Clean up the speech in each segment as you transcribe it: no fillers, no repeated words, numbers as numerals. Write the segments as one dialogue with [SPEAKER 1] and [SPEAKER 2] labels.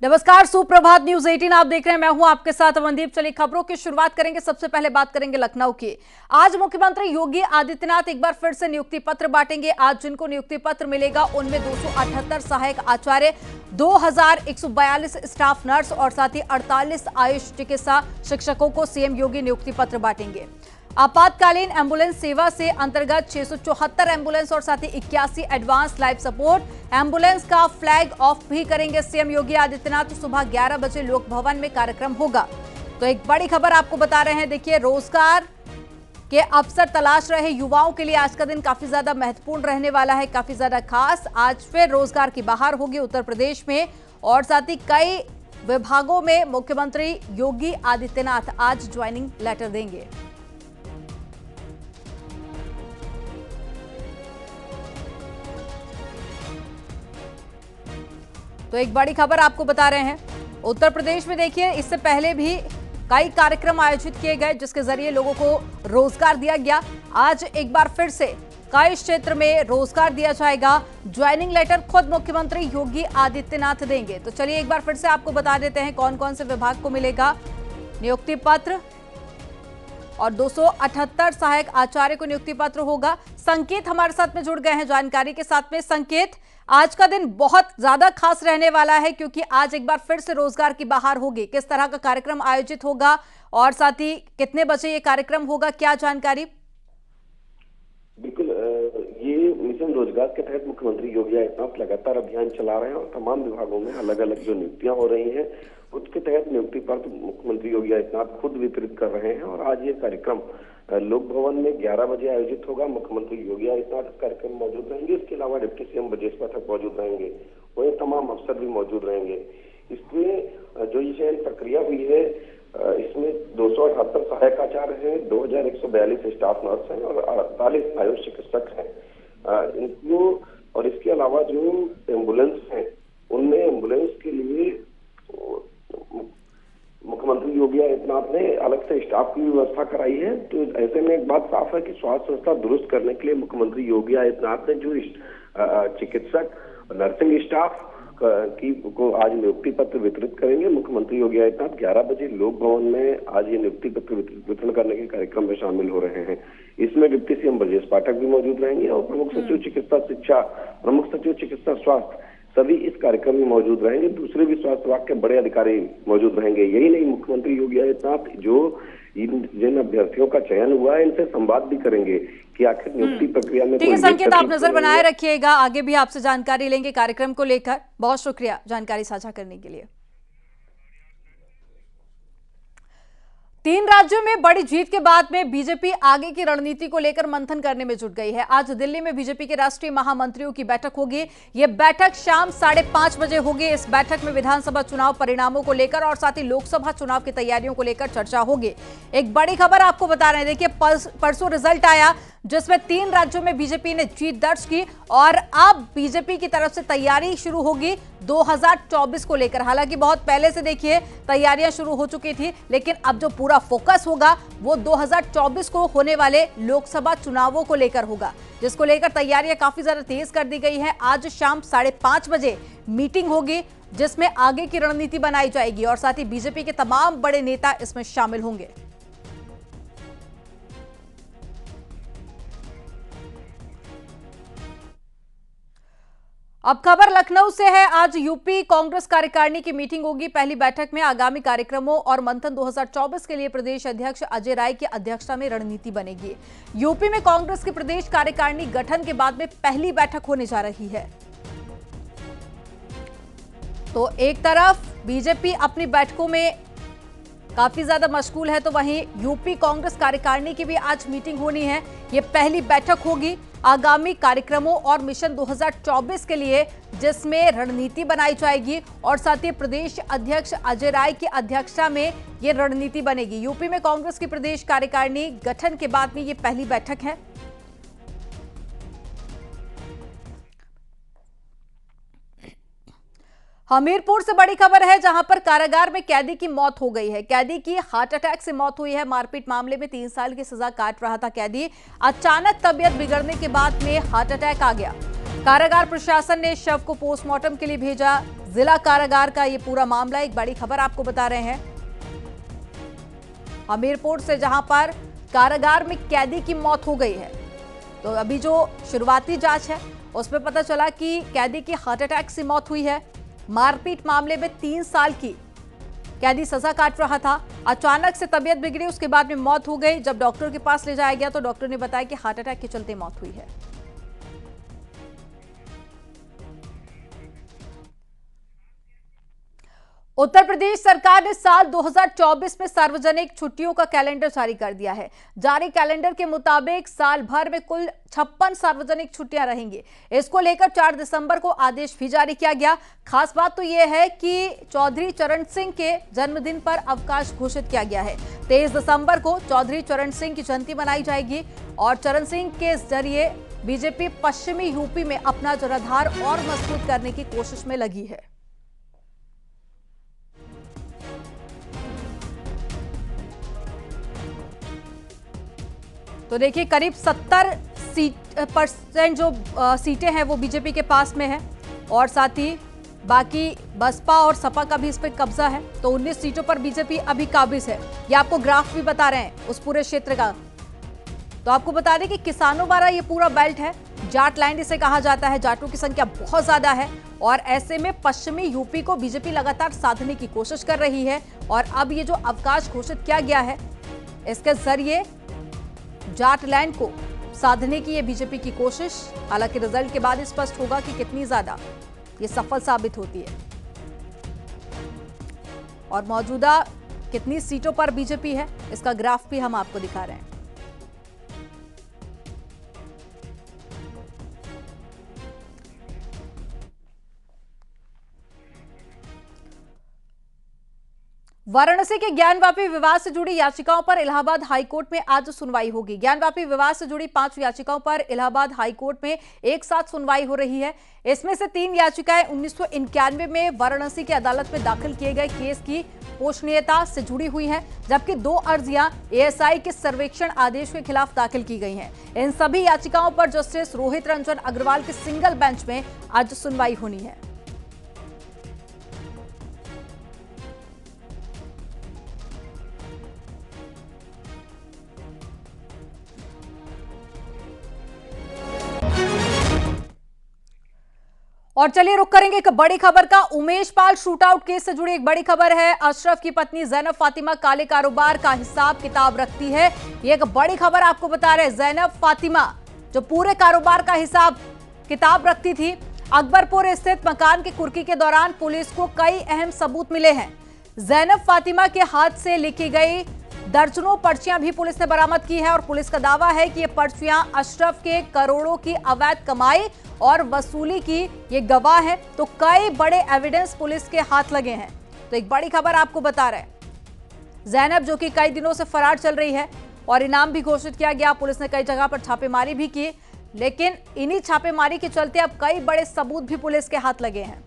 [SPEAKER 1] नमस्कार, सुप्रभात। न्यूज 18 आप देख रहे हैं। मैं हूं आपके साथ अमनदीप। चलिए खबरों की शुरुआत करेंगे। सबसे पहले बात करेंगे लखनऊ की। आज मुख्यमंत्री योगी आदित्यनाथ एक बार फिर से नियुक्ति पत्र बांटेंगे। आज जिनको नियुक्ति पत्र मिलेगा उनमें 278 सहायक आचार्य, 2142 स्टाफ नर्स और साथ ही 48 आयुष चिकित्सा शिक्षकों को सीएम योगी नियुक्ति पत्र बांटेंगे। आपातकालीन एम्बुलेंस सेवा से अंतर्गत 674 एम्बुलेंस और साथ ही 81 एडवांस लाइफ सपोर्ट एम्बुलेंस का फ्लैग ऑफ भी करेंगे सीएम योगी आदित्यनाथ। सुबह 11 बजे लोक भवन में कार्यक्रम होगा। तो एक बड़ी खबर आपको बता रहे हैं। देखिए, रोजगार के अवसर तलाश रहे युवाओं के लिए आज का दिन काफी ज्यादा महत्वपूर्ण रहने वाला है, काफी ज्यादा खास। आज फिर रोजगार की बहार होगी उत्तर प्रदेश में और साथ ही कई विभागों में मुख्यमंत्री योगी आदित्यनाथ आज ज्वाइनिंग लेटर देंगे। तो एक बड़ी खबर आपको बता रहे हैं। उत्तर प्रदेश में देखिए, इससे पहले भी कई कार्यक्रम आयोजित किए गए जिसके जरिए लोगों को रोजगार दिया गया। आज एक बार फिर से कई क्षेत्र में रोजगार दिया जाएगा। ज्वाइनिंग लेटर खुद मुख्यमंत्री योगी आदित्यनाथ देंगे। तो चलिए एक बार फिर से आपको बता देते हैं कौन कौन से विभाग को मिलेगा नियुक्ति पत्र। और 278 सहायक आचार्य को नियुक्ति पत्र होगा। संकेत हमारे साथ में जुड़ गए हैं जानकारी के साथ में। संकेत, आज का दिन बहुत ज्यादा खास रहने वाला है क्योंकि आज एक बार फिर से रोजगार की बहार होगी। किस तरह का कार्यक्रम आयोजित होगा और साथ ही कितने बजे ये कार्यक्रम होगा, क्या जानकारी?
[SPEAKER 2] बिल्कुल, ये मिशन रोजगार के तहत मुख्यमंत्री योगी आदित्यनाथ लगातार अभियान चला रहे हैं और तमाम विभागों में अलग अलग जो नियुक्तियां हो रही हैं उसके तहत नियुक्ति पत्र मुख्यमंत्री योगी आदित्यनाथ खुद वितरित कर रहे हैं। और आज ये कार्यक्रम लोक भवन में 11 बजे आयोजित होगा। मुख्यमंत्री योगी आदित्यनाथ इस कार्यक्रम में मौजूद रहेंगे। इसके अलावा डिप्टी सीएम ब्रजेश पाठक मौजूद रहेंगे, वही तमाम अफसर भी मौजूद रहेंगे। इसमें जो ये चयन प्रक्रिया हुई है इसमें 278 सहायक आचार्य हैं, 2142 स्टाफ नर्स हैं और 48 आयुष चिकित्सक हैं। इनको और इसके अलावा जो एम्बुलेंस हैं उनमें एम्बुलेंस के लिए मुख्यमंत्री योगी आदित्यनाथ ने अलग से स्टाफ की व्यवस्था कराई है। तो ऐसे में एक बात साफ है कि स्वास्थ्य संस्था दुरुस्त करने के लिए मुख्यमंत्री योगी आदित्यनाथ ने जो चिकित्सक नर्सिंग स्टाफ की को आज नियुक्ति पत्र वितरित करेंगे। मुख्यमंत्री योगी आदित्यनाथ 11 बजे लोक भवन में आज ये नियुक्ति पत्र वितरण करने के कार्यक्रम में शामिल हो रहे हैं। इसमें डिप्टी सीएम ब्रजेश पाठक भी मौजूद रहेंगे और प्रमुख सचिव चिकित्सा शिक्षा, प्रमुख सचिव चिकित्सा स्वास्थ्य सभी इस कार्यक्रम में मौजूद रहेंगे। दूसरे भी स्वास्थ्य विभाग के बड़े अधिकारी मौजूद रहेंगे। यही नहीं, मुख्यमंत्री योगी आदित्यनाथ जो जिन अभ्यर्थियों का चयन हुआ है इनसे संवाद भी करेंगे कि आखिर नियुक्ति प्रक्रिया में।
[SPEAKER 1] ठीक है संकेत, आप नजर बनाए रखिएगा। आगे भी आपसे जानकारी लेंगे कार्यक्रम को लेकर। बहुत शुक्रिया जानकारी साझा करने के लिए। 3 राज्यों में बड़ी जीत के बाद में बीजेपी आगे की रणनीति को लेकर मंथन करने में जुट गई है। आज दिल्ली में बीजेपी के राष्ट्रीय महामंत्रियों की बैठक होगी। यह बैठक शाम 5:30 बजे होगी। इस बैठक में विधानसभा चुनाव परिणामों को लेकर और साथ ही लोकसभा चुनाव की तैयारियों को लेकर चर्चा होगी। एक बड़ी खबर आपको बता रहे हैं। देखिए, परसों रिजल्ट आया जिसमें 3 राज्यों में बीजेपी ने जीत दर्ज की और अब बीजेपी की तरफ से तैयारी शुरू होगी 2024 को लेकर। हालांकि बहुत पहले से देखिए तैयारियां शुरू हो चुकी थी, लेकिन अब जो पूरा फोकस होगा वो 2024 को होने वाले लोकसभा चुनावों को लेकर होगा, जिसको लेकर तैयारियां काफी ज्यादा तेज कर दी गई है। आज शाम 5:30 बजे मीटिंग होगी जिसमें आगे की रणनीति बनाई जाएगी और साथ ही बीजेपी के तमाम बड़े नेता इसमें शामिल होंगे। अब खबर लखनऊ से है। आज यूपी कांग्रेस कार्यकारिणी की मीटिंग होगी। पहली बैठक में आगामी कार्यक्रमों और मंथन 2024 के लिए प्रदेश अध्यक्ष अजय राय की अध्यक्षता में रणनीति बनेगी। यूपी में कांग्रेस की प्रदेश कार्यकारिणी गठन के बाद में पहली बैठक होने जा रही है। तो एक तरफ बीजेपी अपनी बैठकों में काफी ज्यादा मशगूल है, तो वहीं यूपी कांग्रेस कार्यकारिणी की भी आज मीटिंग होनी है। ये पहली बैठक होगी आगामी कार्यक्रमों और मिशन 2024 के लिए, जिसमें रणनीति बनाई जाएगी और साथ ही प्रदेश अध्यक्ष अजय राय की अध्यक्षता में ये रणनीति बनेगी। यूपी में कांग्रेस की प्रदेश कार्यकारिणी गठन के बाद में ये पहली बैठक है। हमीरपुर से बड़ी खबर है, जहां पर कारागार में कैदी की मौत हो गई है। कैदी की हार्ट अटैक से मौत हुई है। मारपीट मामले में 3 साल की सजा काट रहा था कैदी। अचानक तबीयत बिगड़ने के बाद में हार्ट अटैक आ गया। कारागार प्रशासन ने शव को पोस्टमार्टम के लिए भेजा। जिला कारागार का ये पूरा मामला, एक बड़ी खबर आपको बता रहे हैं हमीरपुर से, जहां पर कारागार में कैदी की मौत हो गई है। तो अभी जो शुरुआती जांच है उसमें पता चला कि कैदी की हार्ट अटैक से मौत हुई है। मारपीट मामले में 3 साल की कैदी सजा काट रहा था, अचानक से तबीयत बिगड़ी, उसके बाद में मौत हो गई। जब डॉक्टर के पास ले जाया गया तो डॉक्टर ने बताया कि हार्ट अटैक के चलते मौत हुई है। उत्तर प्रदेश सरकार ने साल 2024 में सार्वजनिक छुट्टियों का कैलेंडर जारी कर दिया है। जारी कैलेंडर के मुताबिक साल भर में कुल 56 सार्वजनिक छुट्टियां रहेंगी। इसको लेकर 4 दिसंबर को आदेश भी जारी किया गया। खास बात तो यह है कि चौधरी चरण सिंह के जन्मदिन पर अवकाश घोषित किया गया है। 23 दिसंबर को चौधरी चरण सिंह की जयंती मनाई जाएगी और चरण सिंह के जरिए बीजेपी पश्चिमी यूपी में अपना जनाधार और मजबूत करने की कोशिश में लगी है। तो देखिए, करीब 70% जो सीटें हैं वो बीजेपी के पास में है और साथ ही बाकी बसपा और सपा का भी इस पर कब्जा है। तो 19 सीटों पर बीजेपी अभी काबिज है। ये आपको ग्राफ भी बता रहे हैं उस पूरे क्षेत्र का। तो आपको बता दें कि किसानों द्वारा ये पूरा बेल्ट है, जाट लैंड इसे कहा जाता है। जाटों की संख्या बहुत ज्यादा है और ऐसे में पश्चिमी यूपी को बीजेपी लगातार साधने की कोशिश कर रही है। और अब ये जो अवकाश घोषित किया गया है, इसके जरिए जाट लैंड को साधने की ये बीजेपी की कोशिश। हालांकि रिजल्ट के बाद स्पष्ट होगा कि कितनी ज्यादा ये सफल साबित होती है और मौजूदा कितनी सीटों पर बीजेपी है, इसका ग्राफ भी हम आपको दिखा रहे हैं। वाराणसी के ज्ञानवापी विवाद से जुड़ी याचिकाओं पर इलाहाबाद हाईकोर्ट में आज सुनवाई होगी। ज्ञानवापी विवाद से जुड़ी 5 याचिकाओं पर इलाहाबाद हाईकोर्ट में एक साथ सुनवाई हो रही है। इसमें से 3 याचिकाएं 1991 में वाराणसी की अदालत में दाखिल किए गए केस की पोषणीयता से जुड़ी हुई हैं, जबकि 2 अर्जियां एएसआई के सर्वेक्षण आदेश के खिलाफ दाखिल की गई हैं। इन सभी याचिकाओं पर जस्टिस रोहित रंजन अग्रवाल के सिंगल बेंच में आज सुनवाई होनी है। और चलिए रुक करेंगे एक बड़ी खबर का। उमेश पाल शूटआउट केस से जुड़ी एक बड़ी खबर है। अशरफ की पत्नी जैनब फातिमा काले कारोबार का हिसाब किताब रखती है, ये एक बड़ी खबर आपको बता रहे हैं। जैनब फातिमा जो पूरे कारोबार का हिसाब किताब रखती थी, अकबरपुर स्थित मकान की कुर्की के दौरान पुलिस को कई अहम सबूत मिले हैं। जैनब फातिमा के हाथ से लिखी गई दर्जनों पर्चियां भी पुलिस ने बरामद की है और पुलिस का दावा है कि ये पर्चियां अशरफ के करोड़ों की अवैध कमाई और वसूली की ये गवाह है। तो कई बड़े एविडेंस पुलिस के हाथ लगे हैं। तो एक बड़ी खबर आपको बता रहे हैं। जैनब जो कि कई दिनों से फरार चल रही है और इनाम भी घोषित किया गया, पुलिस ने कई जगह पर छापेमारी भी की, लेकिन इन्हीं छापेमारी के चलते अब कई बड़े सबूत भी पुलिस के हाथ लगे हैं।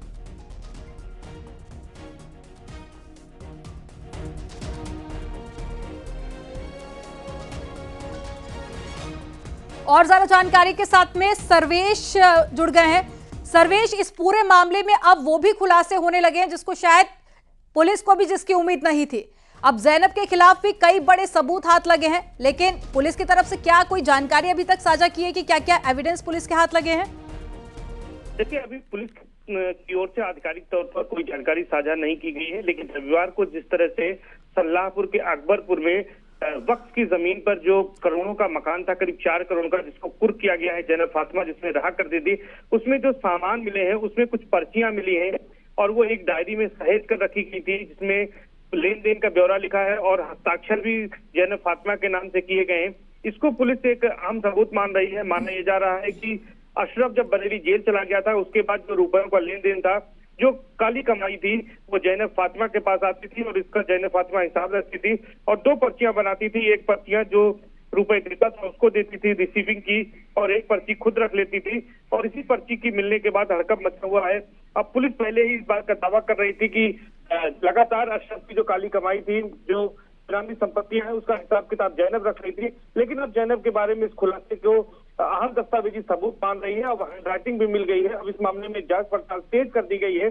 [SPEAKER 1] और ज्यादा जानकारी के साथ में सर्वेश जुड़ गए हैं। सर्वेश, इस पूरे मामले में अब वो भी खुलासे होने लगे हैं जिसको शायद पुलिस को भी जिसकी उम्मीद नहीं थी। अब जैनब के खिलाफ भी कई बड़े सबूत हाथ लगे हैं, लेकिन पुलिस की तरफ से क्या कोई जानकारी अभी तक साझा की है कि क्या क्या एविडेंस पुलिस के हाथ लगे हैं?
[SPEAKER 3] देखिए, अभी पुलिस की ओर से आधिकारिक तौर पर कोई जानकारी साझा नहीं की गई है, लेकिन रविवार को जिस तरह से सल्लाहपुर के अकबरपुर में वक्फ की जमीन पर जो करोड़ों का मकान था, करीब 4 करोड़ का, जिसको कुर्क किया गया है जैनब फातिमा जिसमें रहा करती थी, उसमें जो सामान मिले हैं उसमें कुछ पर्चियां मिली हैं और वो एक डायरी में सहेज कर रखी गई थी जिसमें लेन देन का ब्यौरा लिखा है और हस्ताक्षर भी जैनब फातिमा के नाम से किए गए हैं। इसको पुलिस एक अहम सबूत मान रही है। माना यह जा रहा है कि अशरफ जब बरेली जेल चला गया था उसके बाद जो रुपयों का लेन देन था, जो काली कमाई थी, वो जैनब फातिमा के पास आती थी और इसका जैनब फातिमा हिसाब रखती थी और 2 पर्चियां बनाती थी। एक पर्चियां जो रुपए देता था उसको देती थी रिसीविंग की और एक पर्ची खुद रख लेती थी और इसी पर्ची की मिलने के बाद हड़कंप मचा हुआ है। अब पुलिस पहले ही इस बात का दावा कर रही थी कि लगातार अशरफ की जो काली कमाई थी, जो ग्रामीण संपत्तियां हैं, उसका हिसाब किताब जैनब रख रही थी, लेकिन अब जैनब के बारे में इस खुलासे को अहम दस्तावेजी सबूत मान रही है और हैंडराइटिंग भी मिल गई है। अब इस मामले में जांच पड़ताल तेज कर दी गई है।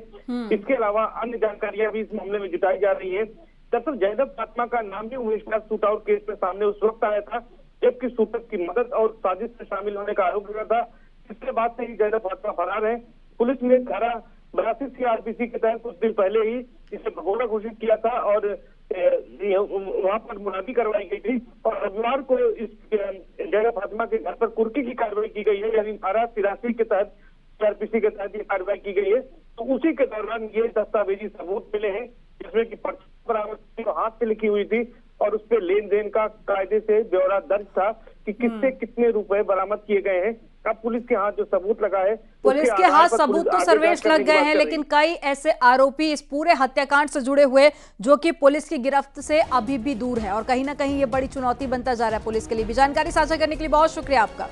[SPEAKER 3] इसके अलावा अन्य जानकारियां भी इस मामले में जुटाई जा रही है। दरअसल जैनब फातिमा का नाम भी उमेश शूट आउट केस में सामने उस वक्त आया था जबकि शूटर की मदद और साजिश में शामिल होने का आरोप लगा था। इसके बाद से ही जैनब फातिमा फरार है। पुलिस ने धारा 82 CRPC के तहत कुछ दिन पहले ही इसे भगोड़ा घोषित किया था और वहां पर मुनादी करवाई गई थी और रविवार को इस जैनब फातिमा के घर पर कुर्की की कार्रवाई की गई है। यानी धारा 83 के तहत CRPC के तहत ये कार्रवाई की गई है। तो उसी के दौरान ये दस्तावेजी सबूत मिले हैं जिसमें कि पर्ची बरामद हाथ से लिखी हुई थी और उस पर लेन देन का कायदे से ब्यौरा दर्ज था कि किससे कितने रुपए बरामद किए गए हैं। अब पुलिस के हाथ जो सबूत लगा है,
[SPEAKER 1] पुलिस के हाथ सबूत तो सर्वेश लग गए हैं, लेकिन कई ऐसे आरोपी इस पूरे हत्याकांड से जुड़े हुए जो कि पुलिस की गिरफ्त से अभी भी दूर है और कहीं ना कहीं ये बड़ी चुनौती बनता जा रहा है पुलिस के लिए भी। जानकारी साझा करने के लिए बहुत शुक्रिया आपका।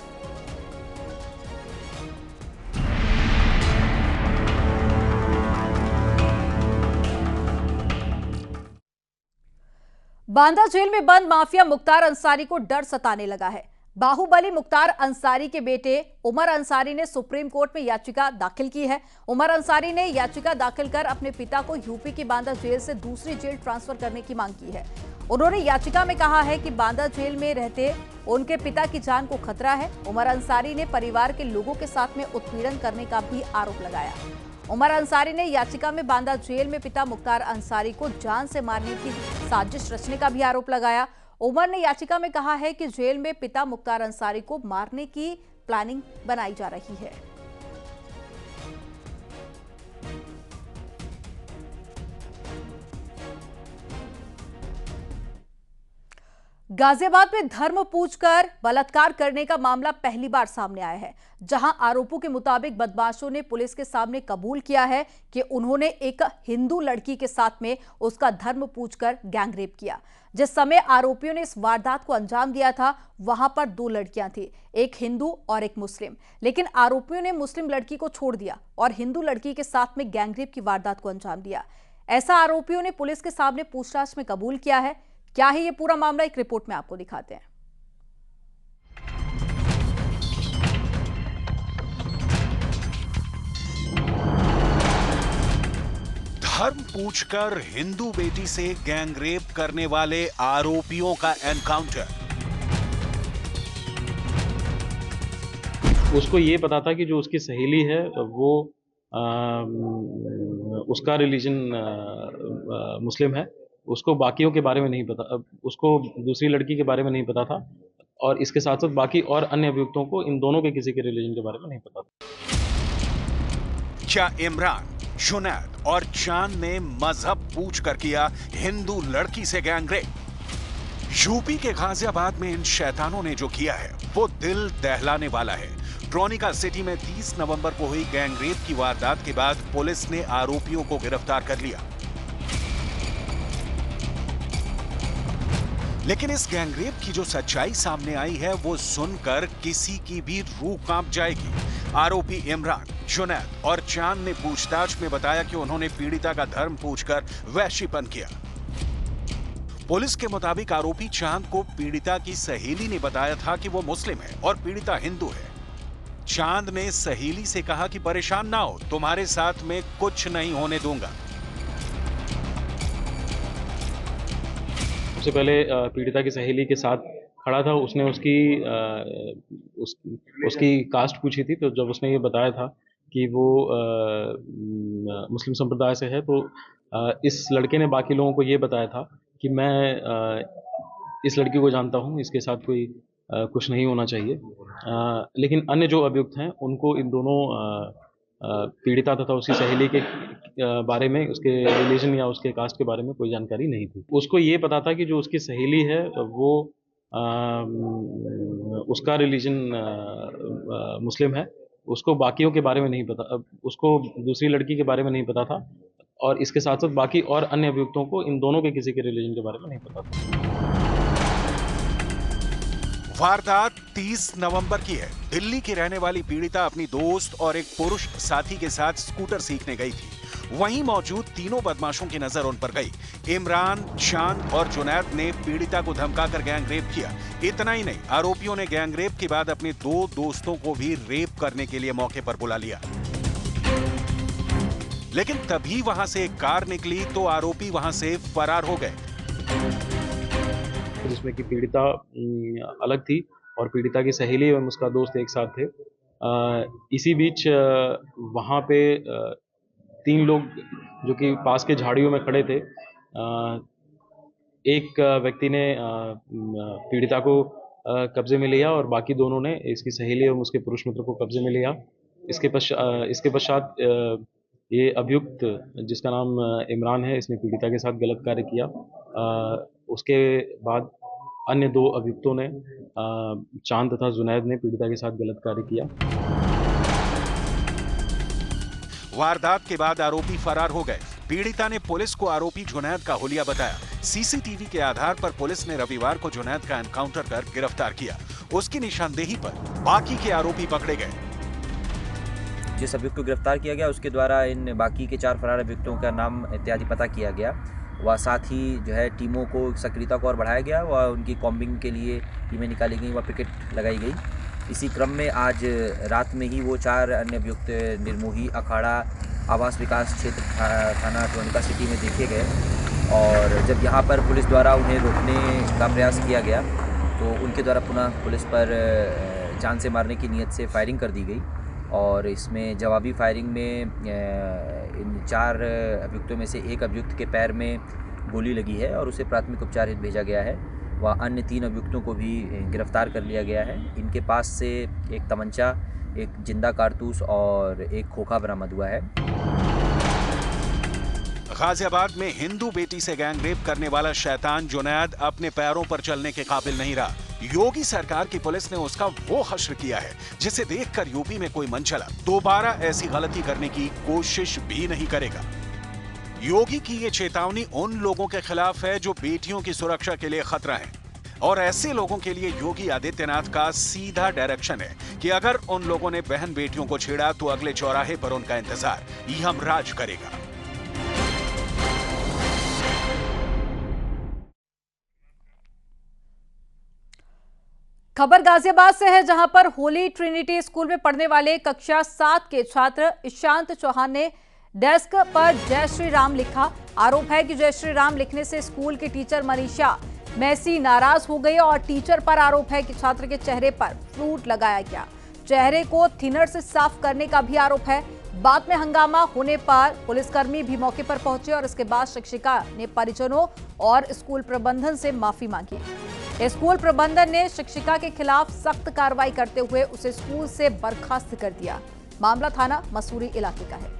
[SPEAKER 1] बांदा जेल में बंद माफिया मुख्तार अंसारी को डर सताने लगा है। बाहुबली मुख्तार अंसारी के बेटे उमर अंसारी ने सुप्रीम कोर्ट में याचिका दाखिल की है। उमर अंसारी ने याचिका दाखिल कर अपने पिता को यूपी की बांदा जेल से दूसरी जेल ट्रांसफर करने की मांग की है। उन्होंने याचिका में कहा है कि बांदा जेल में रहते उनके पिता की जान को खतरा है। उमर अंसारी ने परिवार के लोगों के साथ में उत्पीड़न करने का भी आरोप लगाया। उमर अंसारी ने याचिका में बांदा जेल में पिता मुख्तार अंसारी को जान से मारने की साजिश रचने का भी आरोप लगाया। उमर ने याचिका में कहा है कि जेल में पिता मुख्तार अंसारी को मारने की प्लानिंग बनाई जा रही है। गाजियाबाद में धर्म पूछकर बलात्कार करने का मामला पहली बार सामने आया है, जहां आरोपों के मुताबिक बदमाशों ने पुलिस के सामने कबूल किया है कि उन्होंने एक हिंदू लड़की के साथ में उसका धर्म पूछकर गैंगरेप किया। जिस समय आरोपियों ने इस वारदात को अंजाम दिया था वहां पर 2 लड़कियां थी, एक हिंदू और एक मुस्लिम, लेकिन आरोपियों ने मुस्लिम लड़की को छोड़ दिया और हिंदू लड़की के साथ में गैंगरेप की वारदात को अंजाम दिया। ऐसा आरोपियों ने पुलिस के सामने पूछताछ में कबूल किया है। क्या है ये पूरा मामला, एक रिपोर्ट में आपको दिखाते हैं।
[SPEAKER 4] धर्म पूछकर हिंदू बेटी से गैंगरेप करने वाले आरोपियों का एनकाउंटर।
[SPEAKER 5] उसको ये पता था कि जो उसकी सहेली है वो उसका रिलीजन मुस्लिम है। उसको बाकियों के बारे में नहीं पता, उसको दूसरी लड़की के बारे में नहीं पता था और इसके साथ साथ बाकी और अन्य अभियुक्तों को इन दोनों के किसी के रिलीजन के बारे में नहीं पता था।
[SPEAKER 4] क्या इमरान, जुनैद और चांद ने मजहब पूछकर किया हिंदू लड़की से गैंगरेप? यूपी के गाजियाबाद में इन शैतानों ने जो किया है वो दिल दहलाने वाला है। ट्रॉनिका सिटी में 30 नवंबर को हुई गैंगरेप की वारदात के बाद पुलिस ने आरोपियों को गिरफ्तार कर लिया, लेकिन इस गैंगरेप की जो सच्चाई सामने आई है वो सुनकर किसी की भी रूह कांप जाएगी। आरोपी इमरान, जुनैद और चांद ने पूछताछ में बताया कि उन्होंने पीड़िता का धर्म पूछकर वैश्यपन किया। पुलिस के मुताबिक आरोपी चांद को पीड़िता की सहेली ने बताया था कि वो मुस्लिम है और पीड़िता हिंदू है। चांद ने सहेली से कहा कि परेशान ना हो, तुम्हारे साथ में कुछ नहीं होने दूंगा।
[SPEAKER 5] सबसे पहले पीड़िता की सहेली के साथ खड़ा था, उसने उसकी कास्ट पूछी थी। तो जब उसने ये बताया था कि वो मुस्लिम संप्रदाय से है तो इस लड़के ने बाकी लोगों को ये बताया था कि मैं इस लड़की को जानता हूँ, इसके साथ कोई कुछ नहीं होना चाहिए। लेकिन अन्य जो अभियुक्त हैं उनको इन दोनों पीड़िता तथा उसकी सहेली के बारे में, उसके रिलीजन या उसके कास्ट के बारे में कोई जानकारी नहीं थी। उसको ये पता था कि जो उसकी सहेली है वो उसका रिलीजन मुस्लिम है। उसको बाकियों के बारे में नहीं पता, उसको दूसरी लड़की के बारे में नहीं पता था और इसके साथ साथ बाकी और अन्य अभियुक्तों को इन दोनों के किसी के रिलीजन के बारे में नहीं पता था।
[SPEAKER 4] वारदात 30 नवंबर की है। दिल्ली की रहने वाली पीड़िता अपनी दोस्त और एक पुरुष साथी के साथ स्कूटर सीखने गई थी। वहीं मौजूद तीनों बदमाशों की नजर उन पर गई। इमरान, चांद और जुनैद ने पीड़िता को धमकाकर गैंगरेप किया। इतना ही नहीं, आरोपियों ने गैंगरेप के बाद अपने 2 दोस्तों को भी रेप करने के लिए मौके पर बुला लिया। लेकिन तभी वहां से एक कार निकली तो आरोपी वहां से फरार हो गए।
[SPEAKER 5] जिसमें कि पीड़िता अलग थी और पीड़िता की सहेली एवं उसका दोस्त एक साथ थे। इसी बीच वहाँ पे 3 लोग जो कि पास के झाड़ियों में खड़े थे, एक व्यक्ति ने पीड़िता को कब्जे में लिया और बाकी दोनों ने इसकी सहेली एवं उसके पुरुष मित्र को कब्जे में लिया। इसके पश्चात ये अभियुक्त, जिसका नाम इमरान है, इसने पीड़िता के साथ गलत कार्य किया। उसके बाद अन्य 2 अभियुक्तों ने, चांद तथा जुनैद ने, पीड़िता के साथ गलत कार्य किया।
[SPEAKER 4] वारदात के बाद आरोपी फरार हो गए। पीड़िता ने पुलिस को आरोपी जुनैद का हुलिया बताया। सीसीटीवी के आधार पर पुलिस ने रविवार को जुनैद का एनकाउंटर कर गिरफ्तार किया। उसकी निशानदेही पर बाकी के आरोपी पकड़े गए।
[SPEAKER 6] जिस अभियुक्त को गिरफ्तार किया गया उसके द्वारा इन बाकी के 4 फरार अभियुक्तों का नाम इत्यादि पता किया गया। व साथ ही जो है टीमों को, सक्रियता को और बढ़ाया गया व उनकी कॉम्बिंग के लिए टीमें निकाली गई व पिकेट लगाई गई। इसी क्रम में आज रात में ही वो 4 अन्य अभियुक्त निर्मोही अखाड़ा आवास विकास क्षेत्र थाना टोनिका सिटी में देखे गए और जब यहाँ पर पुलिस द्वारा उन्हें रोकने का प्रयास किया गया तो उनके द्वारा पुनः पुलिस पर जान से मारने की नीयत से फायरिंग कर दी गई और इसमें जवाबी फायरिंग में इन 4 अभियुक्तों में से एक अभियुक्त के पैर में गोली लगी है और उसे प्राथमिक उपचार हेतु भेजा गया है। व अन्य 3 अभियुक्तों को भी गिरफ्तार कर लिया गया है। इनके पास से एक तमंचा, एक जिंदा कारतूस और एक खोखा बरामद हुआ है।
[SPEAKER 4] गाजियाबाद में हिंदू बेटी से गैंगरेप करने वाला शैतान जुनैद अपने पैरों पर चलने के काबिल नहीं रहा। योगी सरकार की पुलिस ने उसका वो हश्र किया है जिसे देखकर यूपी में कोई मन चला दोबारा ऐसी गलती करने की कोशिश भी नहीं करेगा। योगी की ये चेतावनी उन लोगों के खिलाफ है जो बेटियों की सुरक्षा के लिए खतरा है और ऐसे लोगों के लिए योगी आदित्यनाथ का सीधा डायरेक्शन है कि अगर उन लोगों ने बहन बेटियों को छेड़ा तो अगले चौराहे पर उनका इंतजार यमराज करेगा।
[SPEAKER 1] खबर गाजियाबाद से है, जहां पर होली ट्रिनिटी स्कूल में पढ़ने वाले कक्षा 7 के छात्र ईशांत चौहान ने डेस्क पर जय श्री राम लिखा। आरोप है कि जय श्री राम लिखने से स्कूल की टीचर मनीषा मैसी नाराज हो गई और टीचर पर आरोप है कि छात्र के चेहरे पर फ्लूट लगाया गया। चेहरे को थिनर से साफ करने का भी आरोप है। बाद में हंगामा होने पर पुलिसकर्मी भी मौके पर पहुंचे और इसके बाद शिक्षिका ने परिजनों और स्कूल प्रबंधन से माफी मांगी। स्कूल प्रबंधन ने शिक्षिका के खिलाफ सख्त कार्रवाई करते हुए उसे स्कूल से बर्खास्त कर दिया। मामला थाना मसूरी इलाके का है।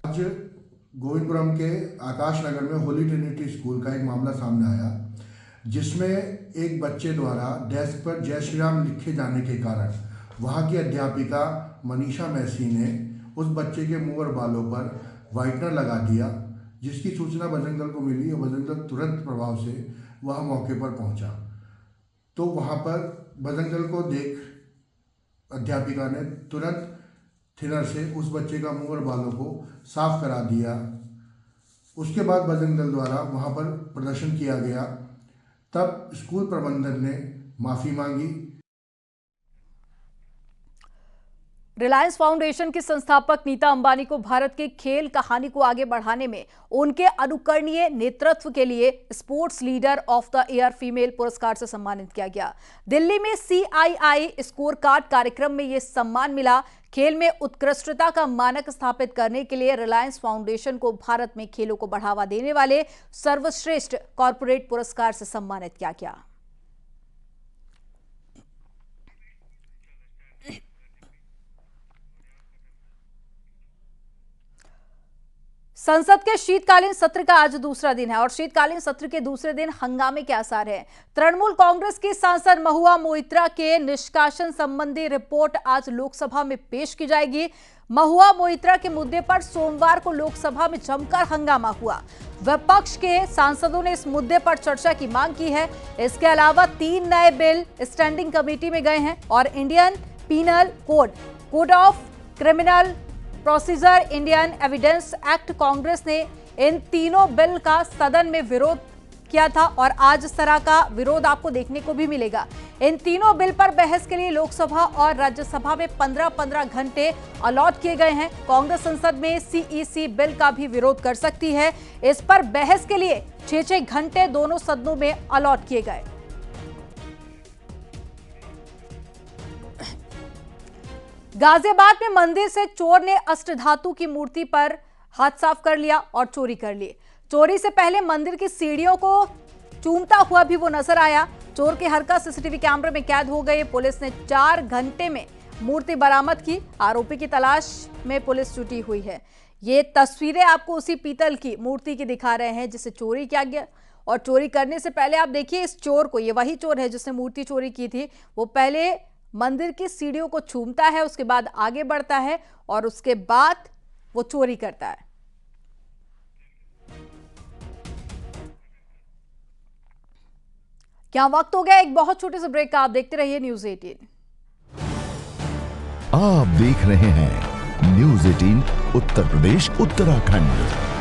[SPEAKER 7] आज गोविंदपुरम के आकाश नगर में होली ट्रिनिटी स्कूल का एक मामला सामने आया, जिसमें एक बच्चे द्वारा डेस्क पर जय श्री राम लिखे जाने के कारण वहाँ की अध्यापिका मनीषा मैसी ने उस बच्चे के मुंह और बालों पर व्हाइटनर लगा दिया, जिसकी सूचना बजरंग दल को मिली और बजरंग दल तुरंत प्रभाव से वह मौके पर पहुंचा। तो वहाँ पर बजरंग दल को देख अध्यापिका ने तुरंत थिनर से उस बच्चे का मुंह और बालों को साफ करा दिया। उसके बाद बजरंग दल द्वारा वहाँ पर प्रदर्शन किया गया। तब स्कूल प्रबंधन ने माफ़ी मांगी।
[SPEAKER 1] रिलायंस फाउंडेशन की संस्थापक नीता अंबानी को भारत की खेल कहानी को आगे बढ़ाने में उनके अनुकरणीय नेतृत्व के लिए sports leader of the year female पुरस्कार से सम्मानित किया गया। दिल्ली में CII स्कोर कार्ड कार्यक्रम में यह सम्मान मिला। खेल में उत्कृष्टता का मानक स्थापित करने के लिए रिलायंस फाउंडेशन को भारत में खेलों को बढ़ावा देने वाले सर्वश्रेष्ठ कॉर्पोरेट पुरस्कार से सम्मानित किया गया। संसद के शीतकालीन सत्र का आज दूसरा दिन है और शीतकालीन सत्र के दूसरे दिन हंगामे के आसार हैं। तृणमूल कांग्रेस की सांसद महुआ मोइत्रा के निष्कासन संबंधी रिपोर्ट आज लोकसभा में पेश की जाएगी। महुआ मोइत्रा के मुद्दे पर सोमवार को लोकसभा में जमकर हंगामा हुआ। विपक्ष के सांसदों ने इस मुद्दे पर चर्चा की मांग की है। इसके अलावा 3 नए बिल स्टैंडिंग कमेटी में गए हैं और Indian penal code, code of criminal procedure, Indian evidence act, Congress ने इन तीनों बिल का सदन में विरोध किया था और आज इस तरह का विरोध आपको देखने को भी मिलेगा। इन तीनों बिल पर बहस के लिए लोकसभा और राज्यसभा में 15-15 घंटे अलॉट किए गए हैं। कांग्रेस संसद में सीईसी बिल का भी विरोध कर सकती है। इस पर बहस के लिए 6-6 घंटे दोनों सदनों में अलॉट किए गए। गाजियाबाद में मंदिर से चोर ने अष्टधातु की मूर्ति पर हाथ साफ कर लिया और चोरी कर ली। चोरी से पहले मंदिर की सीढ़ियों को चूमता हुआ भी वो नजर आया। चोर की हरकत सीसीटीवी कैमरे में कैद हो गई। पुलिस ने 4 घंटे में मूर्ति बरामद की। आरोपी की तलाश में पुलिस जुटी हुई है। ये तस्वीरें आपको उसी पीतल की मूर्ति की दिखा रहे हैं जिसे चोरी किया गया। और चोरी करने से पहले आप देखिए इस चोर को, ये वही चोर है जिसने मूर्ति चोरी की थी। वो पहले मंदिर की सीढ़ियों को चूमता है, उसके बाद आगे बढ़ता है और उसके बाद वो चोरी करता है। क्या वक्त हो गया एक बहुत छोटे से ब्रेक का। आप देखते रहिए न्यूज़ 18।
[SPEAKER 8] आप देख रहे हैं न्यूज़ 18 उत्तर प्रदेश उत्तराखंड।